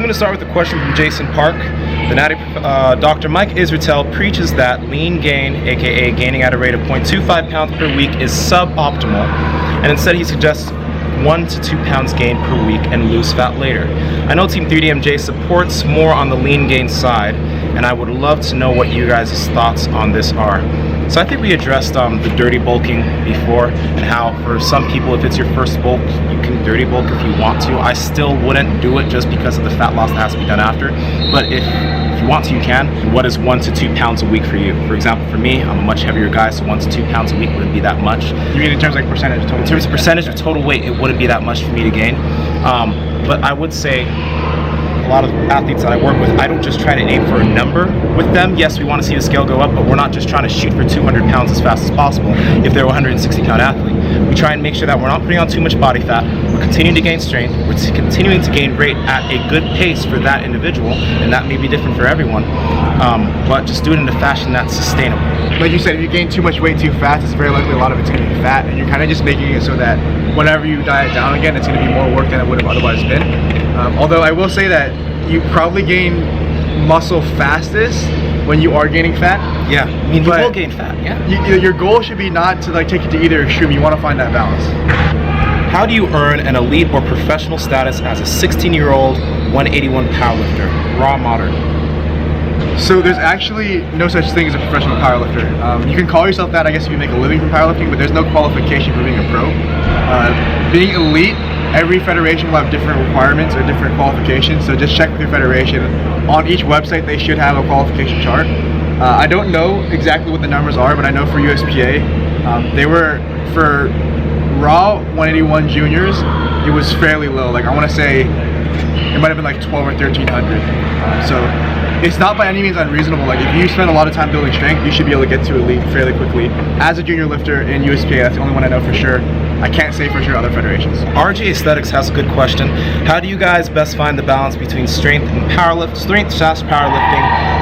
going to start with a question from Jason Park. Dr. Mike Israetel preaches that lean gain, aka gaining at a rate of 0.25 pounds per week, is suboptimal, and instead he suggests 1 to 2 pounds gained per week and lose fat later. I know Team 3DMJ supports more on the lean gain side, and I would love to know what you guys' thoughts on this are. So I think we addressed the dirty bulking before, and how for some people, if it's your first bulk, you can dirty bulk if you want to. I still wouldn't do it just because of the fat loss that has to be done after, but if you want to, you can. What is 1 to 2 pounds a week for you? For example, for me, I'm a much heavier guy, so 1 to 2 pounds a week wouldn't be that much. You mean in terms of like percentage of total? In terms of percentage of total weight, it wouldn't be that much for me to gain. But I would say, a lot of athletes that I work with, I don't just try to aim for a number with them. Yes, we want to see the scale go up, but we're not just trying to shoot for 200 pounds as fast as possible if they're a 160-pound athlete. We try and make sure that we're not putting on too much body fat, we're continuing to gain strength, we're continuing to gain weight at a good pace for that individual, and that may be different for everyone, but just do it in a fashion that's sustainable. Like you said, if you gain too much weight too fast, it's very likely a lot of it's going to be fat, and you're kind of just making it so that whenever you diet down again, it's going to be more work than it would have otherwise been. Although I will say that you probably gain muscle fastest when you are gaining fat. Yeah, I mean, you will gain fat, yeah. Your goal should be not to like take it to either extreme. You want to find that balance. How do you earn an elite or professional status as a 16-year-old 181 powerlifter, raw modern? So there's actually no such thing as a professional powerlifter. You can call yourself that, I guess, if you make a living from powerlifting, but there's no qualification for being a pro. Being elite, every federation will have different requirements or different qualifications, so just check with your federation. On each website, they should have a qualification chart. I don't know exactly what the numbers are, but I know for USPA, they were, for raw 181 juniors, it was fairly low. Like, I want to say it might have been like 12 or 1300. So it's not by any means unreasonable. Like, if you spend a lot of time building strength, you should be able to get to elite fairly quickly. As a junior lifter in USPA, that's the only one I know for sure. I can't say for sure other federations. RJ Aesthetics has a good question. How do you guys best find the balance between strength and powerlifting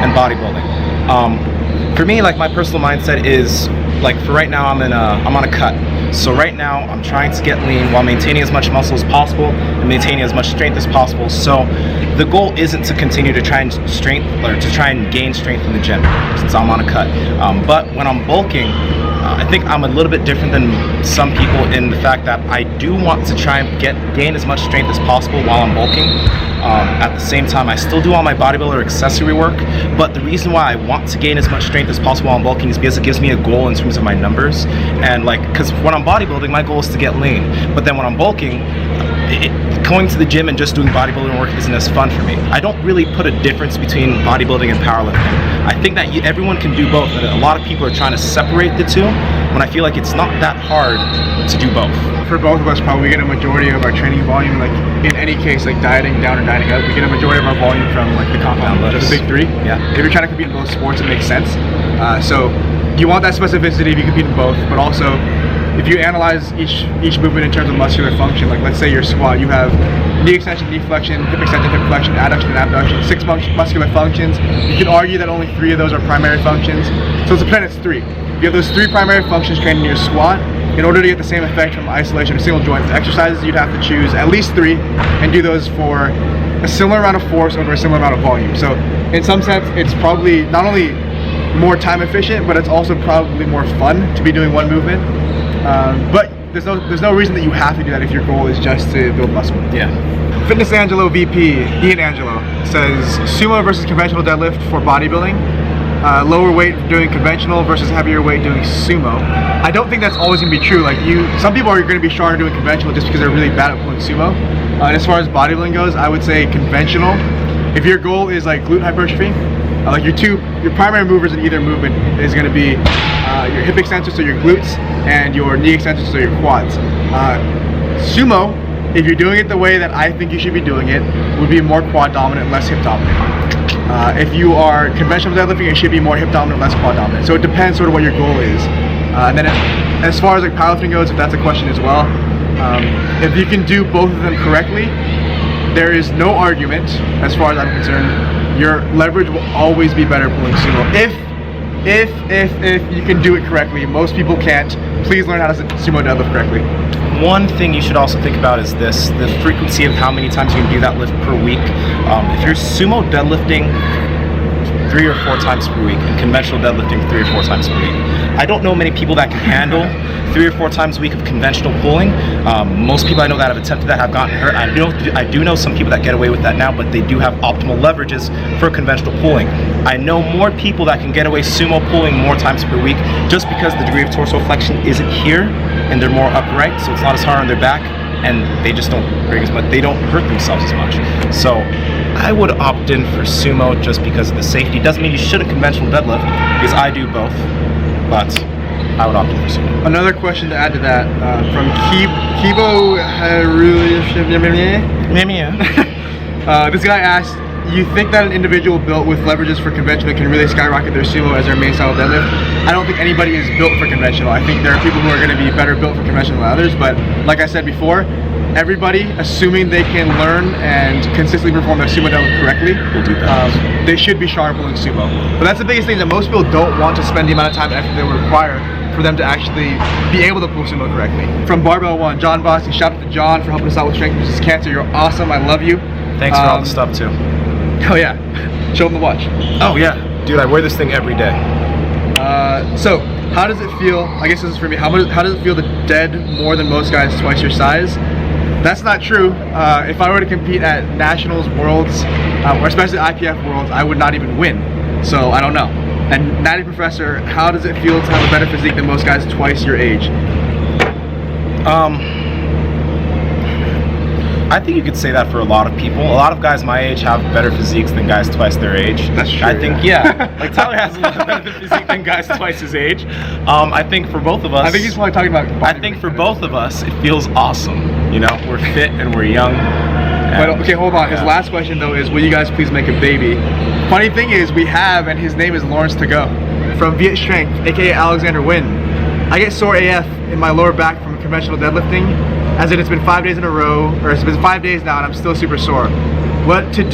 and bodybuilding? For me, like, my personal mindset is, like, for right now, I'm on a cut. So right now, I'm trying to get lean while maintaining as much muscle as possible and maintaining as much strength as possible. So the goal isn't to continue to try and gain strength in the gym, since I'm on a cut. But when I'm bulking, I think I'm a little bit different than some people in the fact that I do want to try and gain as much strength as possible while I'm bulking. At the same time, I still do all my bodybuilder accessory work, but the reason why I want to gain as much strength as possible while I'm bulking is because it gives me a goal in terms of my numbers. And like, because when I'm bodybuilding, my goal is to get lean, but then when I'm bulking, going to the gym and just doing bodybuilding work isn't as fun for me. I don't really put a difference between bodybuilding and powerlifting. I think that everyone can do both, and a lot of people are trying to separate the two, when I feel like it's not that hard to do both. For both of us, probably we get a majority of our training volume, like in any case, like dieting down or dieting up, we get a majority of our volume from like the compound, the big three. Yeah. If you're trying to compete in both sports, it makes sense. So you want that specificity if you compete in both, but also if you analyze each movement in terms of muscular function, like let's say your squat, you have knee extension, knee flexion, hip extension, hip flexion, adduction, and abduction, 6 muscular functions. You can argue that only 3 of those are primary functions. So it's a pretend it's 3. If you have those 3 primary functions trained in your squat, in order to get the same effect from isolation of single joint exercises, you'd have to choose at least 3 and do those for a similar amount of force over a similar amount of volume. So in some sense, it's probably not only more time efficient, but it's also probably more fun to be doing one movement. But there's no reason that you have to do that if your goal is just to build muscle. Yeah. Fitness Angelo VP, Ian Angelo, says sumo versus conventional deadlift for bodybuilding. Lower weight doing conventional versus heavier weight doing sumo. I don't think that's always going to be true. Like some people are going to be stronger doing conventional just because they're really bad at pulling sumo. And as far as bodybuilding goes, I would say conventional. If your goal is like glute hypertrophy, like your primary movers in either movement is going to be your hip extensors, so your glutes, and your knee extensors, so your quads. Sumo, if you're doing it the way that I think you should be doing it, would be more quad dominant, less hip dominant. If you are conventional deadlifting, it should be more hip dominant, less quad dominant. So it depends sort of what your goal is. And then as far as like powerlifting goes, if that's a question as well, if you can do both of them correctly, there is no argument, as far as I'm concerned, your leverage will always be better pulling sumo. If you can do it correctly. Most people can't. Please learn how to sumo deadlift correctly. one thing you should also think about is this: the frequency of how many times you can do that lift per week. If you're sumo deadlifting 3 or 4 times per week and conventional deadlifting 3 or 4 times per week, I don't know many people that can handle 3 or 4 times a week of conventional pulling. Most people I know that have attempted that have gotten hurt. I do know some people that get away with that now, but they do have optimal leverages for conventional pulling. I know more people that can get away sumo pulling more times per week just because the degree of torso flexion isn't here and they're more upright, so it's not as hard on their back, and they just don't break as much, they don't hurt themselves as much. So I would opt in for sumo just because of the safety. Doesn't mean you shouldn't conventional deadlift, because I do both, but I would opt in for sumo. Another question to add to that, from Kibo this guy asked, you think that an individual built with leverages for conventional can really skyrocket their sumo as their main style of deadlift? I don't think anybody is built for conventional. I think there are people who are going to be better built for conventional than others, but like I said before, everybody, assuming they can learn and consistently perform their sumo deadlift correctly, will do that. They should be sharp pulling sumo. But that's the biggest thing, that most people don't want to spend the amount of time and effort that would require for them to actually be able to pull sumo correctly. From Barbell 1, John Bossy, shout out to John for helping us out with Strength vs. Cancer. You're awesome, I love you. Thanks for all the stuff too. Oh yeah, show them the watch. Oh yeah, dude, I wear this thing every day. So, how does it feel, I guess this is for me, how does it feel to dead more than most guys twice your size? That's not true. If I were to compete at nationals, worlds, or especially IPF worlds, I would not even win. So I don't know. And NattyProfessor, how does it feel to have a better physique than most guys twice your age? I think you could say that for a lot of people. A lot of guys my age have better physiques than guys twice their age. That's true. I think, yeah. Like Tyler has a lot better physique than guys twice his age. I think for both of us, I think he's probably talking about. I think for both of us, it feels awesome. You know, we're fit and we're young. But okay, hold on. His last question though is, will you guys please make a baby? Funny thing is, we have, and his name is Lawrence to go. From Viet Strength, aka Alexander Wynn. I get sore AF in my lower back from conventional deadlifting, as in it's been 5 days in a row, or it's been 5 days now and I'm still super sore. What do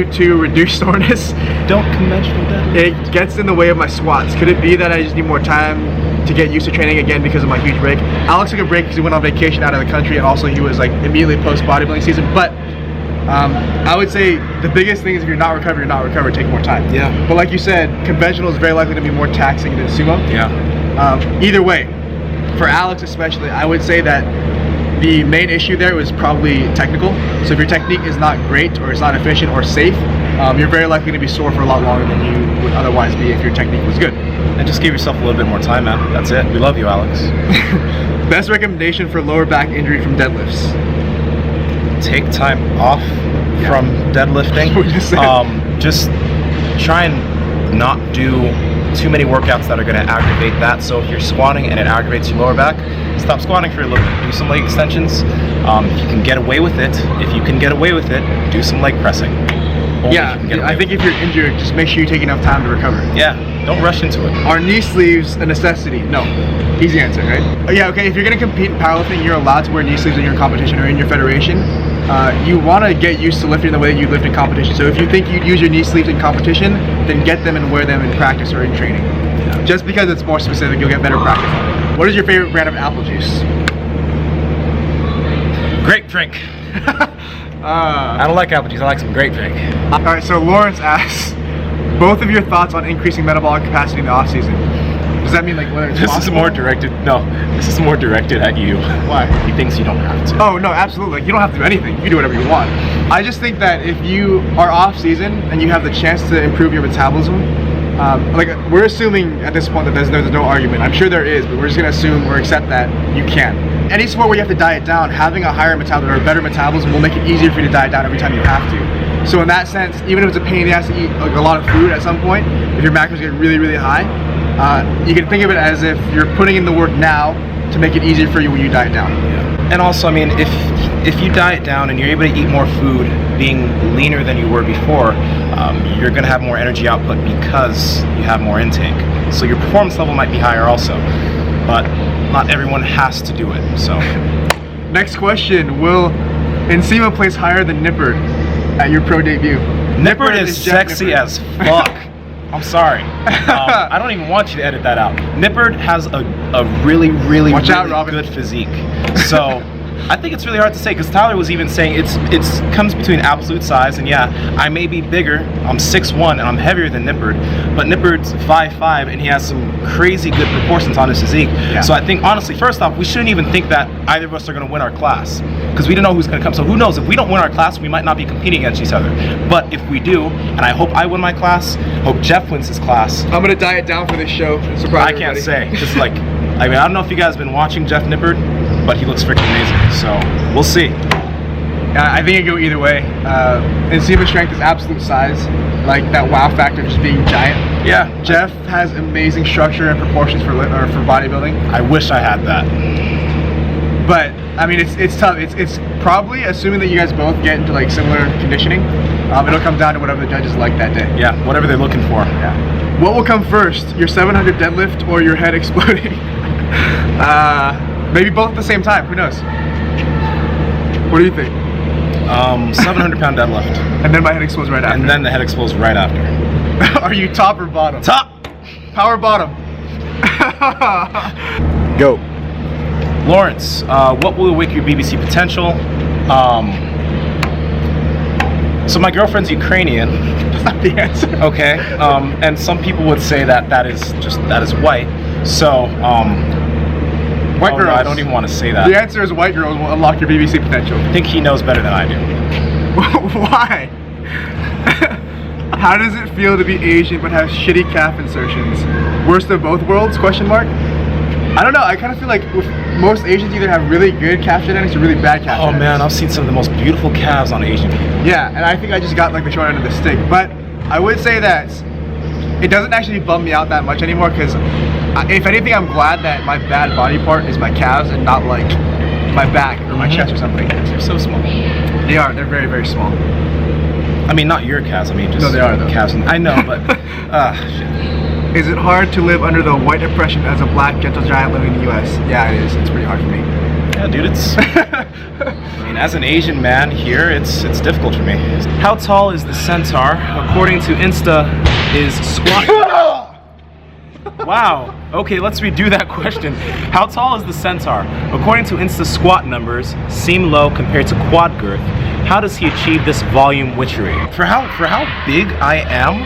to reduce soreness? Don't conventional deadlift. It gets in the way of my squats. Could it be that I just need more time to get used to training again because of my huge break? Alex took a break because he went on vacation out of the country, and also he was like immediately post bodybuilding season. But I would say the biggest thing is, if you're not recovered, take more time. Yeah. But like you said, conventional is very likely to be more taxing than sumo. Yeah. Either way, for Alex especially, I would say that the main issue there was probably technical. So if your technique is not great, or it's not efficient or safe, you're very likely to be sore for a lot longer than you would otherwise be if your technique was good. And just give yourself a little bit more time, man. That's it. We love you, Alex. Best recommendation for lower back injury from deadlifts? Take time off from deadlifting. Just try and not do too many workouts that are going to aggravate that. So if you're squatting and it aggravates your lower back, stop squatting for a little bit. Do some leg extensions. If you can get away with it, do some leg pressing. I think if you're injured, just make sure you take enough time to recover. Yeah, don't rush into it. Are knee sleeves a necessity? No. Easy answer, right? Yeah, okay, if you're going to compete in powerlifting, you're allowed to wear knee sleeves in your competition or in your federation. You want to get used to lifting the way that you lift in competition. So if you think you'd use your knee sleeves in competition, then get them and wear them in practice or in training. Yeah. Just because it's more specific, you'll get better practice. What is your favorite brand of apple juice? Grape drink. I don't like apple juice, I like some grape drink. Alright, so Lawrence asks, both of your thoughts on increasing metabolic capacity in the off season. Does that mean like whether it's This possible? is more directed at you. Why? He thinks you don't have to. Oh no, absolutely. Like, you don't have to do anything. You can do whatever you want. I just think that if you are off season and you have the chance to improve your metabolism, like we're assuming at this point that there's no argument. I'm sure there is, but we're just gonna assume or accept that you can. Any sport where you have to diet down, having a higher metabolism or a better metabolism will make it easier for you to diet down every time you have to. So in that sense, even if it's a pain in the ass to eat like a lot of food at some point, if your macros get really, really high, you can think of it as if you're putting in the work now to make it easier for you when you diet down. Yeah. And also, I mean, if you diet down and you're able to eat more food, being leaner than you were before, you're going to have more energy output because you have more intake. So your performance level might be higher also, but not everyone has to do it. So, next question: will Nsima place higher than Nippert at your pro debut? Nippert is sexy as fuck. I'm sorry. I don't even want you to edit that out. Nippard has a really Watch out, Robin. good physique. So I think it's really hard to say, because Tyler was even saying it's comes between absolute size, and yeah, I may be bigger. I'm 6'1" and I'm heavier than Nippard, but Nippard's 5'5" and he has some crazy good proportions on his physique. Yeah. So I think honestly, first off, we shouldn't even think that either of us are going to win our class, because we don't know who's going to come. So who knows, if we don't win our class, we might not be competing against each other. But if we do, and I hope I win my class, hope Jeff wins his class. I'm gonna diet down for this show. Surprise I can't everybody. say, just like, I mean, I don't know if you guys have been watching Jeff Nippard, but he looks freaking amazing. So we'll see. I think it could go either way. Nsima strength is absolute size, like that wow factor of just being giant. Yeah, Jeff has amazing structure and proportions for bodybuilding. I wish I had that. But I mean, it's tough. It's probably, assuming that you guys both get into like similar conditioning, it'll come down to whatever the judges like that day. Yeah, whatever they're looking for. Yeah. What will come first, your 700 deadlift or your head exploding? Maybe both at the same time. Who knows? What do you think? 700-pound deadlift. And then my head explodes right after. And then the head explodes right after. Are you top or bottom? Top! Power bottom. Go. Lawrence, what will awake your BBC potential? So my girlfriend's Ukrainian. That's not the answer. Okay. And some people would say that is white. So, White girls. No, I don't even want to say that. The answer is white girls will unlock your BBC potential. I think he knows better than I do. Why? How does it feel to be Asian but have shitty calf insertions? Worst of both worlds? Question mark. I don't know. I kind of feel like with most Asians either have really good calf genetics or really bad calf genetics. Oh man, I've seen some of the most beautiful calves on Asian people. Yeah, and I think I just got like the short end of the stick. But I would say that it doesn't actually bum me out that much anymore, because if anything, I'm glad that my bad body part is my calves and not like my back or my chest or something. They're so small. They are. They're very, very small. I mean, not your calves. I mean, just No, they are, though. calves. I know, but shit. Is it hard to live under the white oppression as a black gentle giant living in the U.S.? Yeah, it is. It's pretty hard for me. Yeah, dude, it's. I mean, as an Asian man here, it's difficult for me. How tall is the centaur? According to Insta, is squat. Wow. Okay, let's redo that question. How tall is the centaur? According to Insta squat numbers, seem low compared to quad girth. How does he achieve this volume witchery? For how big I am?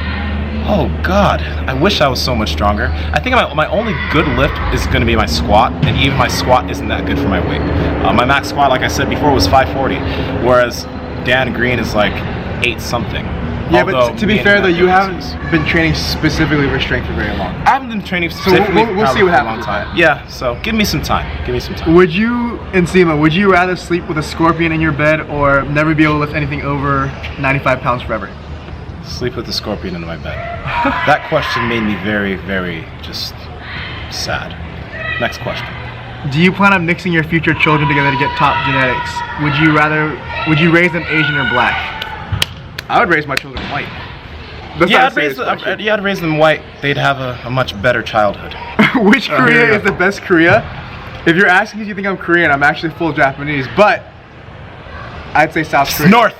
Oh God, I wish I was so much stronger. I think my only good lift is going to be my squat, and even my squat isn't that good for my weight. My max squat, like I said before, was 540, whereas Dan Green is like 8 something. Yeah, but to be fair though, you haven't been training specifically for strength for very long. I haven't been training specifically we'll see what happens. For a long time. Yeah, so give me some time. Give me some time. Would you, Nsima, would you rather sleep with a scorpion in your bed or never be able to lift anything over 95 pounds forever? Sleep with a scorpion in my bed. That question made me very, very just sad. Next question. Do you plan on mixing your future children together to get top genetics? Would you raise them Asian or black? I would raise my children white. I'd raise them white. They'd have a much better childhood. Which Korea is the best Korea? If you're asking if you think I'm Korean, I'm actually full Japanese, but I'd say South Korea. North.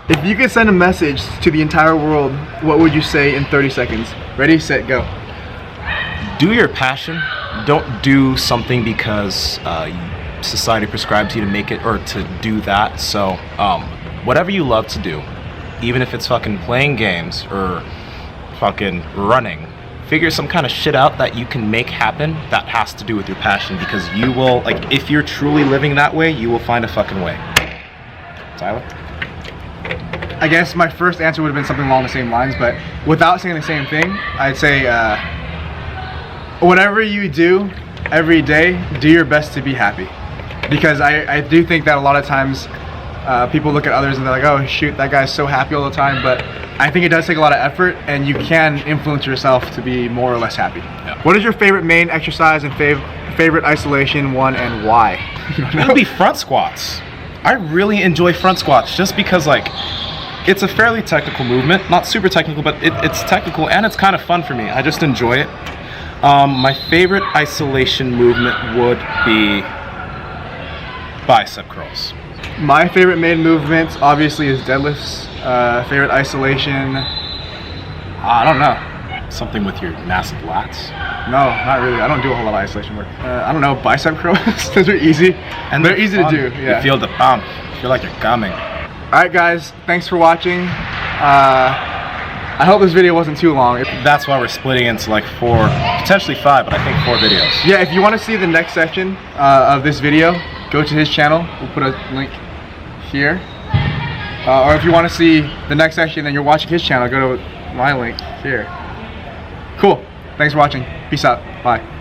If you could send a message to the entire world, what would you say in 30 seconds? Ready, set, go. Do your passion. Don't do something because society prescribes you to make it or to do that. So whatever you love to do, even if it's fucking playing games or fucking running, figure some kind of shit out that you can make happen that has to do with your passion, because you will, like, if you're truly living that way, you will find a fucking way. Tyler? I guess my first answer would have been something along the same lines, but without saying the same thing, I'd say whatever you do every day, do your best to be happy. Because I do think that a lot of times people look at others and they're like, oh shoot, that guy's so happy all the time, but I think it does take a lot of effort, and you can influence yourself to be more or less happy. Yeah. What is your favorite main exercise and favorite isolation one, and why? It would be front squats. I really enjoy front squats just because, like, it's a fairly technical movement, not super technical, but it's technical and it's kind of fun for me. I just enjoy it. My favorite isolation movement would be bicep curls. My favorite main movement obviously is deadlifts. Favorite isolation, I don't know. something with your massive lats? No, not really. I don't do a whole lot of isolation work. I don't know, bicep curls. Those are easy. And they're easy fun. to do. Yeah. You feel the bump. You feel like you're coming. Alright guys, thanks for watching. I hope this video wasn't too long. That's why we're splitting into like 4, potentially 5, but I think 4 videos. Yeah, if you want to see the next section of this video, go to his channel. We'll put a link here. Or if you want to see the next section and you're watching his channel, go to my link here. Cool. Thanks for watching. Peace out. Bye.